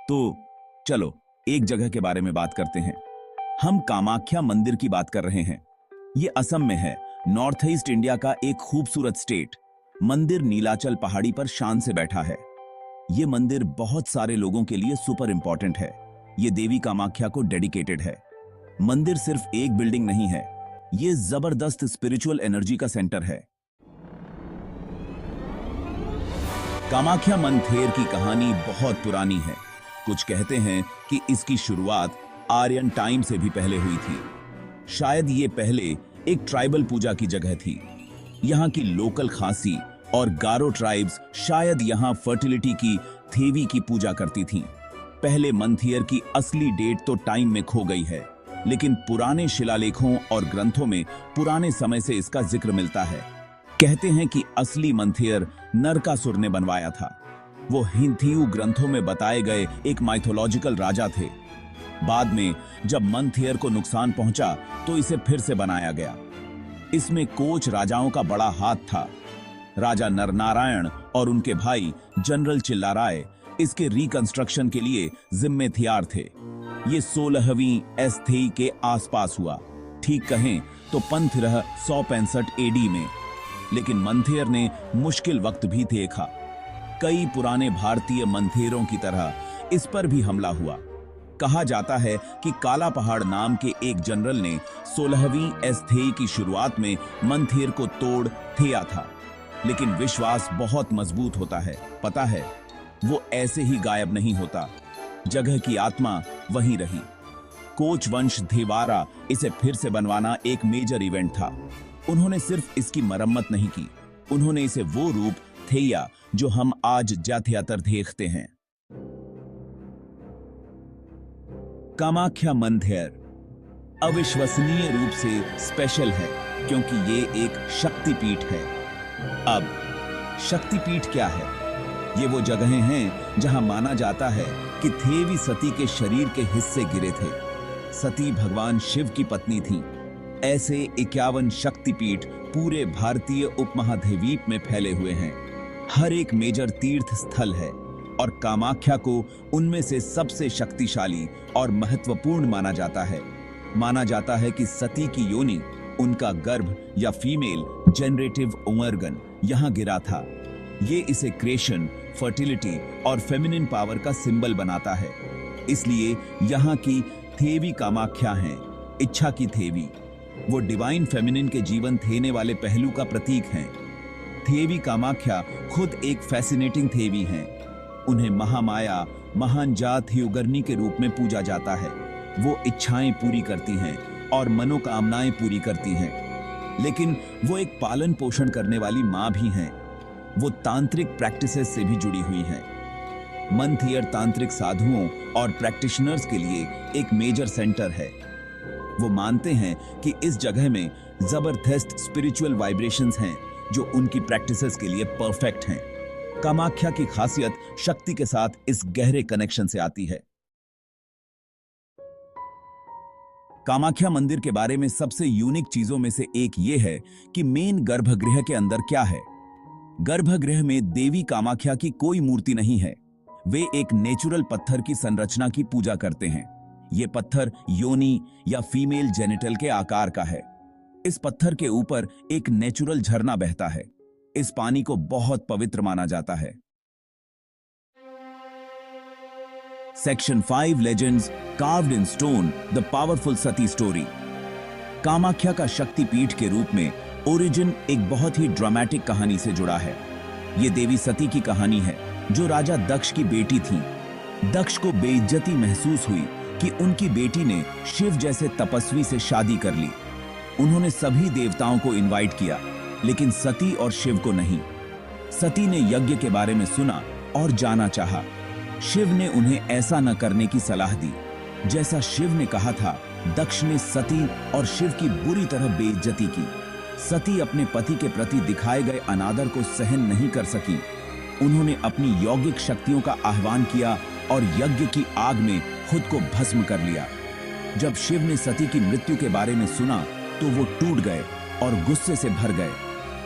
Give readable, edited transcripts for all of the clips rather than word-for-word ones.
तो चलो एक जगह के बारे में बात करते हैं। हम कामाख्या मंदिर की बात कर रहे हैं। ये असम में है, नॉर्थ ईस्ट इंडिया का एक खूबसूरत स्टेट। मंदिर नीलाचल पहाड़ी पर शान से बैठा है। ये मंदिर बहुत सारे लोगों के लिए सुपर इंपॉर्टेंट है। ये देवी कामाख्या को डेडिकेटेड है। मंदिर सिर्फ एक बिल्डिंग नहीं है, ये जबरदस्त स्पिरिचुअल एनर्जी का सेंटर है। कामाख्या मंदिर की कहानी बहुत पुरानी है। कुछ कहते हैं कि इसकी शुरुआत आर्यन टाइम से भी पहले हुई थी। शायद ये पहले एक ट्राइबल पूजा की जगह थी। यहाँ की लोकल खासी और गारो ट्राइब्स शायद यहाँ फर्टिलिटी की देवी की पूजा करती थीं। पहले मंथियर की असली डेट तो टाइम में खो गई है, लेकिन पुराने शिलालेखों और ग्रंथों में पुराने समय से इसका जिक्र मिलता है। कहते हैं कि असली मंथियर नरकासुर ने बनवाया था। वो हिंदू ग्रंथों में बताए गए एक माइथोलॉजिकल राजा थे। बाद में जब मंथियर को नुकसान पहुंचा तो इसे फिर से बनाया गया। इसमें कोच राजाओं का बड़ा हाथ था। राजा नरनारायण और उनके भाई जनरल चिल्लाराय इसके रिकंस्ट्रक्शन के लिए जिम्मेदार थे। ये 16वीं एस्थेई के आसपास हुआ, ठीक कहें तो 1565 एडी में। लेकिन मंथिर ने मुश्किल वक्त भी देखा। कई पुराने भारतीय मंथिरों की तरह इस पर भी हमला हुआ। कहा जाता है कि काला पहाड़ नाम के एक जनरल ने 16वीं एस्थेई की शुरुआत में मंथिर को तोड़ दिया था। लेकिन विश्वास बहुत मजबूत होता है। पता है, वो ऐसे ही गायब नहीं होता। जगह की आत्मा वहीं रही। कोच वंश देवारा इसे फिर से बनवाना एक मेजर इवेंट था। उन्होंने सिर्फ इसकी मरम्मत नहीं की, उन्होंने इसे वो रूप दिया जो हम आज ज्यादातर देखते हैं। कामाख्या मंदिर अविश्वसनीय रूप से स्पेशल है क्योंकि ये एक शक्तिपीठ है। अब शक्तिपीठ क्या है? ये वो जगहें हैं जहां माना जाता है कि देवी सती के शरीर के हिस्से गिरे थे। सती भगवान शिव की पत्नी थीं। ऐसे 51 शक्तिपीठ पूरे भारतीय उपमहाद्वीप में फैले हुए हैं। हर एक मेजर तीर्थ स्थल है और कामाख्या को उनमें से सबसे शक्तिशाली और महत्वपूर्ण माना जाता है। माना जाता है कि सती की योनि, उनका गर्भ या फीमेल जनरेटिव ऑर्गन यहां गिरा था। ये इसे क्रिएशन, फर्टिलिटी और फेमिनिन पावर का सिंबल बनाता है। इसलिए यहाँ की देवी कामाख्या हैं इच्छा की देवी। वो डिवाइन फेमिनिन के जीवन देने वाले पहलू का प्रतीक हैं। देवी कामाख्या खुद एक फैसिनेटिंग देवी हैं। उन्हें महामाया, महान जात युगर्नी के रूप में पूजा जाता है। वो इच्छाएं पूरी करती हैं और मनोकामनाएं पूरी करती हैं। लेकिन वो एक पालन पोषण करने वाली माँ भी हैं। वो तांत्रिक प्रैक्टिसेस से भी जुड़ी हुई हैं। मंथियर तांत्रिक साधुओं और प्रैक्टिशनर्स के लिए एक मेजर सेंटर है। वो मानते हैं कि इस जगह में जबरदस्त स्पिरिचुअल वाइब्रेशंस हैं जो उनकी प्रैक्टिसेस के लिए परफेक्ट हैं। कामाख्या की खासियत शक्ति के साथ इस गहरे कनेक्शन से आती है। कामाख्या मंदिर के बारे में सबसे यूनिक चीजों में से एक ये है कि मेन गर्भगृह के अंदर क्या है। गर्भगृह में देवी कामाख्या की कोई मूर्ति नहीं है। वे एक नेचुरल पत्थर की संरचना की पूजा करते हैं। यह पत्थर योनि या फीमेल जेनिटल के आकार का है। इस पत्थर के ऊपर एक नेचुरल झरना बहता है। इस पानी को बहुत पवित्र माना जाता है। Section 5 legends carved in stone the powerful Sati story. Kamakhya का शक्तिपीठ के रूप में ओरिजिन एक बहुत ही ड्रामेटिक कहानी से जुड़ा है। यह देवी सती की कहानी है जो राजा दक्ष की बेटी थी। दक्ष को बेइज्जती महसूस हुई कि उनकी बेटी ने शिव जैसे तपस्वी से शादी कर ली। उन्होंने सभी देवताओं को इनवाइट किया, लेकिन सती और शिव को नहीं। सती ने यज्ञ के बारे में सुना और जाना चाहा। शिव ने उन्हें ऐसा न करने की सलाह दी जैसा शिव ने कहा था। दक्ष ने सती और शिव की बुरी तरह बेइज्जती की। सती अपने पति के प्रति दिखाए गए अनादर को सहन नहीं कर सकी। उन्होंने अपनी यौगिक शक्तियों का आह्वान किया और यज्ञ की आग में खुद को भस्म कर लिया। जब शिव ने सती की मृत्यु के बारे में सुना तो वो टूट गए और गुस्से से भर गए।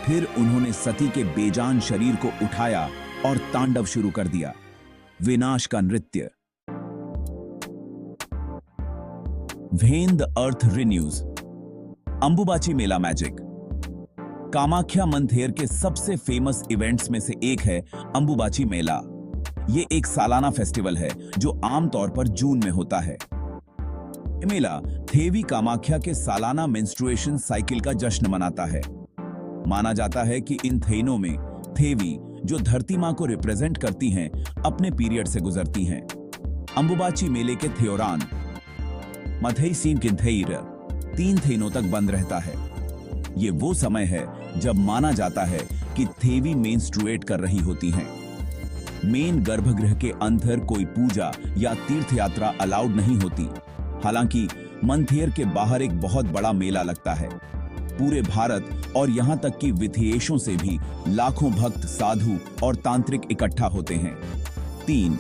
फिर उन्होंने सती के बेजान शरीर को उठाया और तांडव शुरू कर दिया, विनाश का नृत्य। When the earth renews. Ambubachi Mela magic. Kamakhya मंथेर के सबसे फेमस इवेंट्स में से एक है अंबुबाची मेला। ये एक सालाना फेस्टिवल है जो आमतौर पर जून में होता है। ये मेला देवी कामाख्या के सालाना मेंस्ट्रुएशन साइकिल का जश्न मनाता है। माना जाता है कि इन थेनों में देवी, जो धरती मां को रिप्रेजेंट करती हैं, अपने पीरियड से गुजरती हैं। अंबुबाची मेले के दौरान मथई सीम किंथेर 3 थेनों तक बंद रहता है। ये वो समय है जब माना जाता है कि देवी मेंस्ट्रुएट कर रही होती हैं। मेन गर्भगृह के अंदर कोई पूजा या तीर्थ यात्रा अलाउड नहीं होती। हालांकि मंथेर के बाहर एक बहुत बड़ा मेला लगता है। पूरे भारत और यहां तक कि विदेशों से भी लाखों भक्त, साधु और तांत्रिक इकट्ठा होते हैं। 3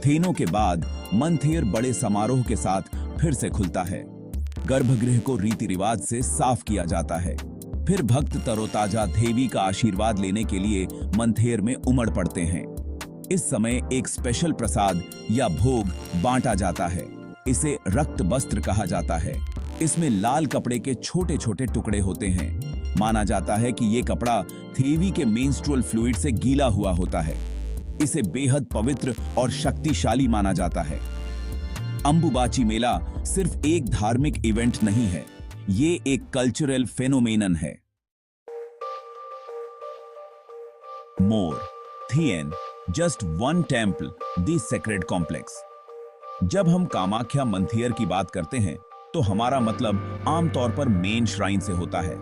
थेनों के बाद मंथेर बड़े समारोह के साथ फिर से खुलता है। गर्भगृह को रीति रिवाज से साफ किया जाता है। फिर भक्त तरोताजा देवी का आशीर्वाद लेने के लिए मंथेर में उमड़ पड़ते हैं। इस समय एक स्पेशल प्रसाद या भोग बांटा जाता है। इसे रक्त वस्त्र कहा जाता है। इसमें लाल कपड़े के छोटे छोटे टुकड़े होते हैं। माना जाता है कि यह कपड़ा देवी के मेंस्ट्रुअल फ्लूइड से गीला हुआ होता है। इसे बेहद पवित्र और शक्तिशाली माना जाता है। अंबुबाची मेला सिर्फ एक धार्मिक इवेंट नहीं है, ये एक कल्चरल फेनोमेनन है। मोर थियन just one temple the sacred complex. जब हम कामाख्या मंथेर की बात करते हैं तो हमारा मतलब आमतौर पर मेन श्राइन से होता है,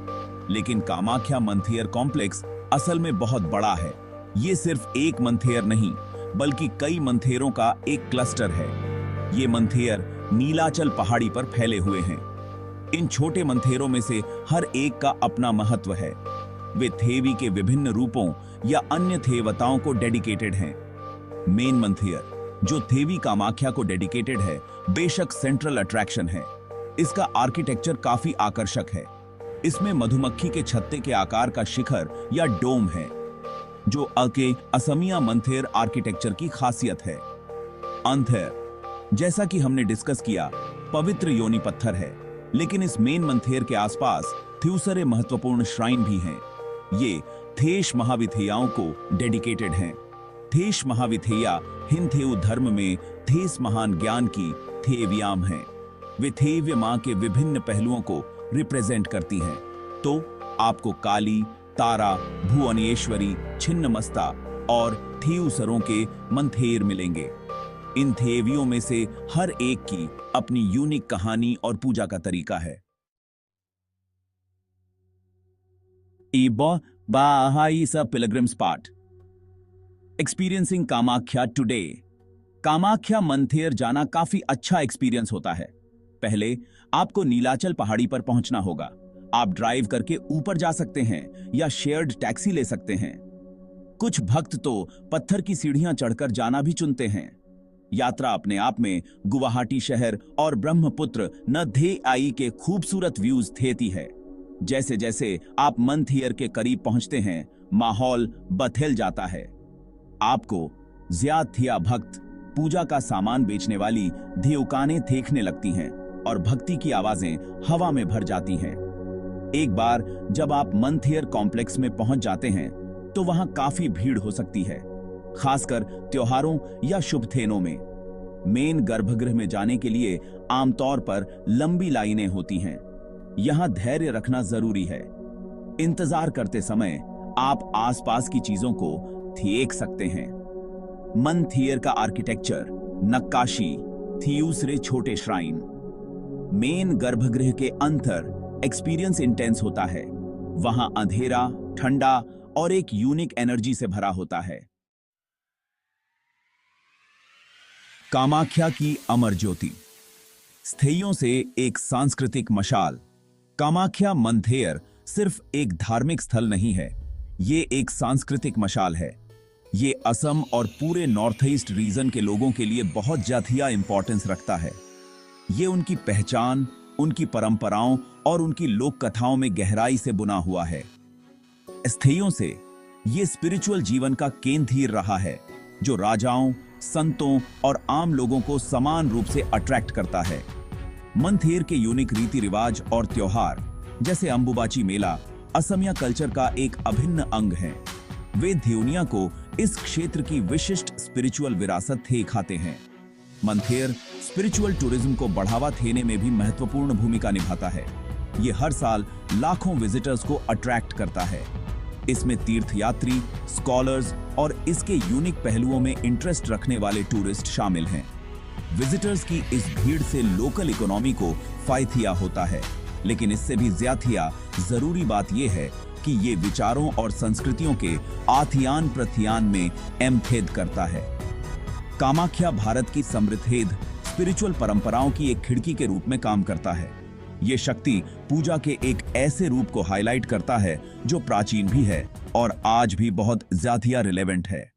लेकिन कामाख्या मंथेर कॉम्प्लेक्स असल में बहुत बड़ा है। ये सिर्फ एक मंथेर नहीं बल्कि कई मंथेरों का एक क्लस्टर है। ये मंथेर नीलाचल पहाड़ी पर फैले हुए हैं। इन छोटे मंथेरों में से हर एक का अपना महत्व है। वे देवी के विभिन्न रूपों या अन्य देवताओं को डेडिकेटेड हैं। मेन मंथेर जो देवी कामाख्या को डेडिकेटेड है, बेशक सेंट्रल अट्रैक्शन है। इसका आर्किटेक्चर काफी आकर्षक है। इसमें मधुमक्खी के छत्ते के आकार का शिखर या डोम है, जो असमिया मंथेर आर्किटेक्चर की खासियत है। अंथेर, जैसा कि हमने डिस्कस किया, पवित्र योनि पत्थर है, लेकिन इस मेन मंथेर के आसपास दूसरे महत्वपूर्ण श्राइन भी हैं। ये देश महाविथेयाओं को डेडिकेटेड हैं। देश महाविथेया हिंदू धर्म में देश महान ज्ञान की देव्याम हैं। वे देव्य मां के विभिन्न पहलुओं को रिप्रेजेंट करती हैं। तो आपको काली, तारा, भुवनेश्वरी, छिन्नमस्ता और थियुसरों के मंथेर मिलेंगे। इन देवियों में से हर एक की अपनी यूनिक कहानी और पूजा का तरीका है। Pilgrim spot experiencing Kamakhya today. Kamakhya मंथेर जाना काफी अच्छा एक्सपीरियंस होता है। पहले आपको नीलाचल पहाड़ी पर पहुंचना होगा। आप ड्राइव करके ऊपर जा सकते हैं या शेयर्ड टैक्सी ले सकते हैं। कुछ भक्त तो पत्थर की सीढ़ियां चढ़कर जाना भी चुनते हैं। यात्रा अपने आप में गुवाहाटी शहर और ब्रह्मपुत्र नदी के खूबसूरत व्यूज देती है। जैसे जैसे आप मंथेर के करीब पहुंचते हैं, माहौल बदल जाता है। आपको ज्यादा भक्त पूजा का सामान बेचने वाली दुकानें देखने लगती हैं और भक्ति की आवाजें हवा में भर जाती हैं। एक बार जब आप मंथेर कॉम्प्लेक्स में पहुंच जाते हैं तो वहां काफी भीड़ हो सकती है, खासकर त्योहारों या शुभ थेनों में। मेन गर्भगृह में जाने के लिए आमतौर पर लंबी लाइनें होती हैं। यहां धैर्य रखना जरूरी है। इंतजार करते समय आप आसपास की चीजों को देख सकते हैं। मंथेर का आर्किटेक्चर, नक्काशी, थियूसरे छोटे श्राइन। मेन गर्भगृह के अंदर एक्सपीरियंस इंटेंस होता है। वहां अंधेरा, ठंडा और एक यूनिक एनर्जी से भरा होता है। कामाख्या की अमर ज्योति, स्थैयों से एक सांस्कृतिक मशाल। कामाख्या मंथेर सिर्फ एक धार्मिक स्थल नहीं है, ये एक सांस्कृतिक मशाल है। ये असम और पूरे नॉर्थ ईस्ट रीजन के लोगों के लिए बहुत ज्यादा इंपॉर्टेंस रखता है। ये उनकी पहचान, उनकी परंपराओं और उनकी लोक कथाओं में गहराई से बुना हुआ है। स्थैयों से ये स्पिरिचुअल जीवन का केंद्र रहा है, जो राजाओं, संतों और आम लोगों को समान रूप से अट्रैक्ट करता है। मंथेर के यूनिक रीति रिवाज और त्योहार जैसे अंबुबाची मेला असमिया कल्चर का एक अभिन्न अंग है। वे ध्योनिया को इस क्षेत्र की विशिष्ट स्पिरिचुअल विरासत थे खाते हैं। मंथेर स्पिरिचुअल टूरिज्म को बढ़ावा देने में भी महत्वपूर्ण भूमिका निभाता है। ये हर साल लाखों विजिटर्स को अट्रैक्ट करता है। इसमें तीर्थयात्री, स्कॉलर्स और इसके यूनिक पहलुओं में इंटरेस्ट रखने वाले टूरिस्ट शामिल हैं। विजिटर्स की इस भीड़ से लोकल इकोनॉमी को फायदा होता है, लेकिन इससे भी ज्यादा जरूरी बात यह है कि ये विचारों और संस्कृतियों के आथियान प्रथियान में एमथेद करता है। कामाख्या भारत की समृद्ध स्पिरिचुअल परंपराओं की एक खिड़की के रूप में काम करता है। ये शक्ति पूजा के एक ऐसे रूप को हाईलाइट करता है जो प्राचीन भी है और आज भी बहुत ज्यादा रिलेवेंट है।